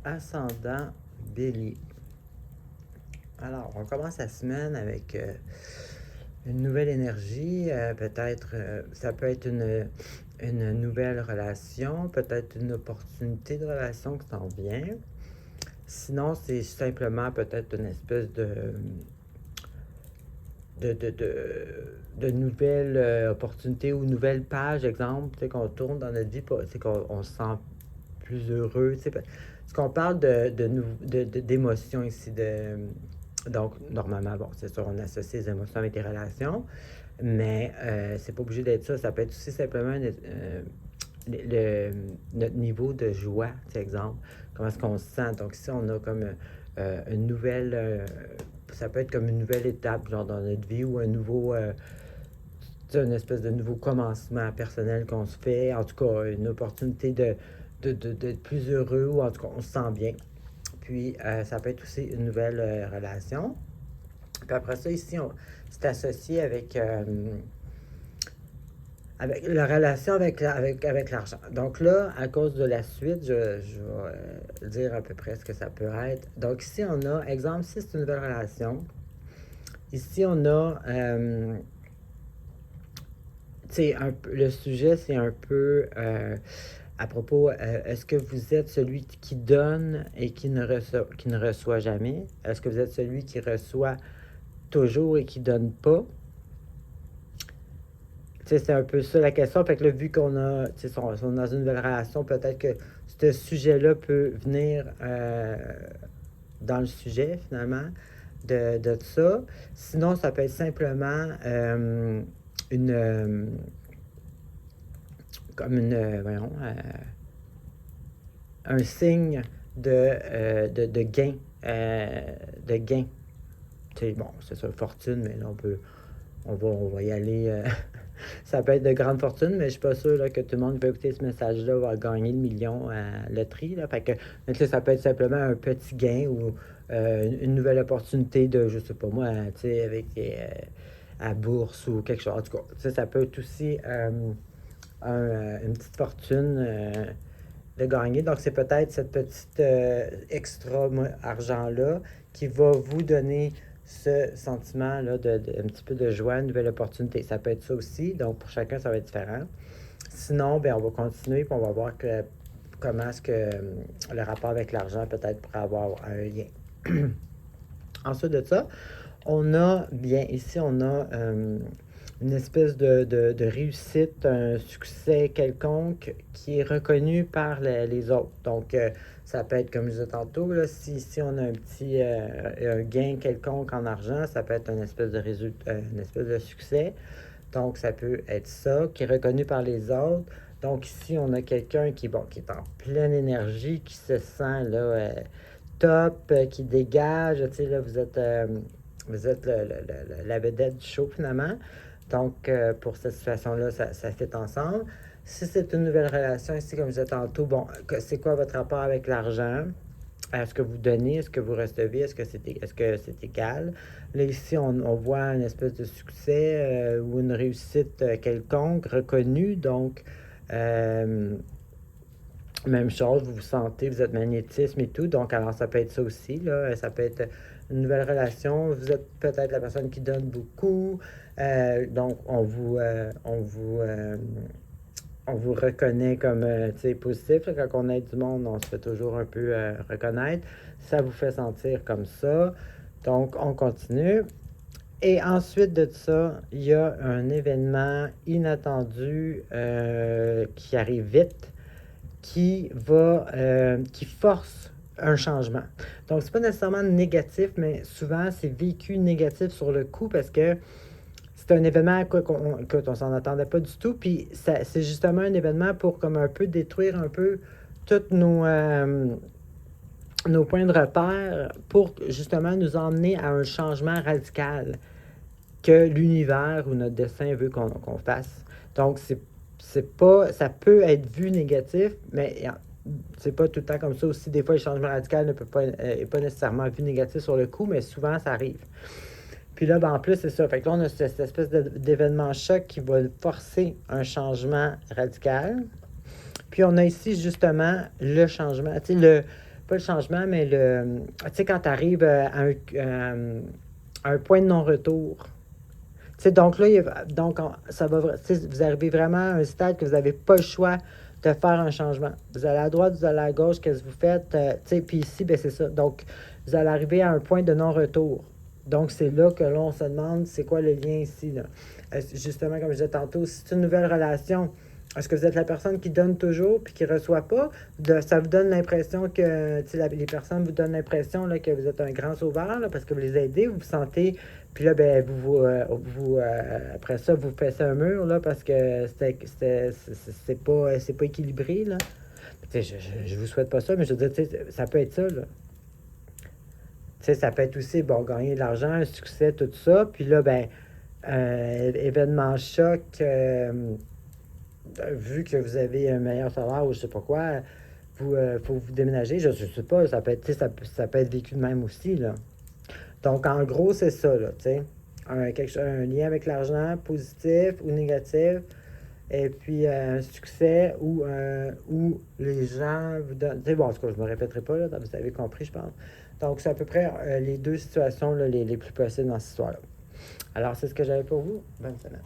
Ascendant Bélier. Alors, on commence la semaine avec une nouvelle énergie. Peut-être, ça peut être une nouvelle relation, peut-être une opportunité de relation qui s'en vient. Sinon, c'est simplement peut-être une espèce de nouvelles opportunités ou nouvelles pages, exemple, qu'on tourne dans notre vie, c'est qu'on se sent plus heureux. Parce qu'on parle d'émotions ici. Donc, normalement, bon, c'est sûr, on associe les émotions avec les relations, mais c'est pas obligé d'être ça. Ça peut être aussi simplement notre niveau de joie, par exemple. Comment est-ce qu'on se sent? Donc, ici, on a comme une nouvelle. Ça peut être comme une nouvelle étape, genre dans notre vie, ou un nouveau. Une espèce de nouveau commencement personnel qu'on se fait. En tout cas, une opportunité d'être plus heureux, ou en tout cas, on se sent bien. Puis, ça peut être aussi une nouvelle relation. Puis après ça, ici, c'est associé avec la relation avec l'argent. Donc là, à cause de la suite, je vais dire à peu près ce que ça peut être. Donc ici, on a, exemple, si c'est une nouvelle relation, ici, on a, le sujet, c'est un peu à propos, est-ce que vous êtes celui qui donne et qui ne reçoit jamais? Est-ce que vous êtes celui qui reçoit toujours et qui donne pas? C'est un peu ça la question. Fait que là, vu qu'on a, on est dans une nouvelle relation, peut-être que ce sujet-là peut venir dans le sujet, finalement, de ça. Sinon, ça peut être simplement une... comme une... voyons... un signe de gain. De gain. Bon, c'est ça, fortune, mais là, on va y aller. Ça peut être de grandes fortunes, mais je suis pas sûr là, que tout le monde qui va écouter ce message-là va gagner le million à la loterie. Là. Fait que, donc là, ça peut être simplement un petit gain ou une nouvelle opportunité de, je sais pas moi, tu sais, avec à bourse ou quelque chose. En tout cas, ça peut être aussi une petite fortune de gagner. Donc, c'est peut-être cette petite extra argent-là qui va vous donner ce sentiment-là un petit peu de joie, une nouvelle opportunité. Ça peut être ça aussi. Donc, pour chacun, ça va être différent. Sinon, ben, on va continuer et on va voir comment est-ce que le rapport avec l'argent peut-être pourrait avoir un lien. Ensuite de ça, on a, bien ici, on a une espèce de réussite, un succès quelconque qui est reconnu par les autres. Donc, ça peut être, comme je disais tantôt, là, si on a un gain quelconque en argent, ça peut être une espèce de résultat, une espèce de succès. Donc, ça peut être ça, qui est reconnu par les autres. Donc, ici, on a quelqu'un qui est en pleine énergie, qui se sent là, top, qui dégage. Tu sais, là, vous êtes la vedette du show, finalement. Donc, pour cette situation-là, ça fit ensemble. Si c'est une nouvelle relation, ici, comme je disais tantôt, bon, c'est quoi votre rapport avec l'argent? Est-ce que vous donnez? Est-ce que vous recevez? Est-ce que c'est égal? Là, ici, on voit une espèce de succès ou une réussite quelconque reconnue. Donc, même chose, vous vous sentez, vous êtes magnétisme et tout. Donc, alors, ça peut être ça aussi. Là. Ça peut être une nouvelle relation. Vous êtes peut-être la personne qui donne beaucoup. Donc, on vous reconnaît comme positif. Là, quand on aide du monde, on se fait toujours un peu reconnaître. Ça vous fait sentir comme ça. Donc, on continue. Et ensuite de ça, il y a un événement inattendu qui arrive vite, qui force un changement. Donc, c'est pas nécessairement négatif, mais souvent, c'est vécu négatif sur le coup parce que c'est un événement qu'on s'en attendait pas du tout. Puis, c'est justement un événement pour comme un peu détruire un peu tous nos points de repère pour justement nous emmener à un changement radical que l'univers ou notre destin veut qu'on fasse. Donc, c'est pas, ça peut être vu négatif, mais c'est pas tout le temps comme ça aussi. Des fois, le changement radical n'est pas nécessairement vu négatif sur le coup, mais souvent, ça arrive. Puis là, ben, en plus, c'est ça. Fait que là, on a cette espèce d'événement choc qui va forcer un changement radical. Puis on a ici, justement, le changement. Tu sais, pas le changement, mais tu sais, quand tu arrives à un point de non-retour. Tu sais, donc là, ça va, tu sais, vous arrivez vraiment à un stade que vous n'avez pas le choix de faire un changement. Vous allez à droite, vous allez à gauche, qu'est-ce que vous faites? Tu sais, puis ici, ben c'est ça. Donc, vous allez arriver à un point de non-retour. Donc, c'est là que là, on se demande, c'est quoi le lien ici, là? Justement, comme je disais tantôt, si c'est une nouvelle relation, est-ce que vous êtes la personne qui donne toujours puis qui ne reçoit pas? Ça vous donne l'impression que, tu sais, les personnes vous donnent l'impression là, que vous êtes un grand sauveur là, parce que vous les aidez, vous vous sentez, puis là, ben, après ça, vous faites un mur là, parce que c'est pas équilibré. Là. Tu sais, je vous souhaite pas ça, mais je veux dire, tu sais, ça peut être ça. Là. Tu sais, ça peut être aussi, bon, gagner de l'argent, un succès, tout ça. Puis là, ben, événement choc, vu que vous avez un meilleur salaire ou je sais pas quoi, faut vous déménager. Je sais pas, ça peut être, ça peut être vécu de même aussi, là. Donc, en gros, c'est ça, là, tu sais. Un lien avec l'argent, positif ou négatif. Et puis, un succès où les gens vous donnent... Tu sais, bon, en tout cas, je me répéterai pas, là, vous avez compris, je pense. Donc, c'est à peu près les deux situations là, les plus possibles dans cette histoire-là. Alors, c'est ce que j'avais pour vous. Bonne semaine.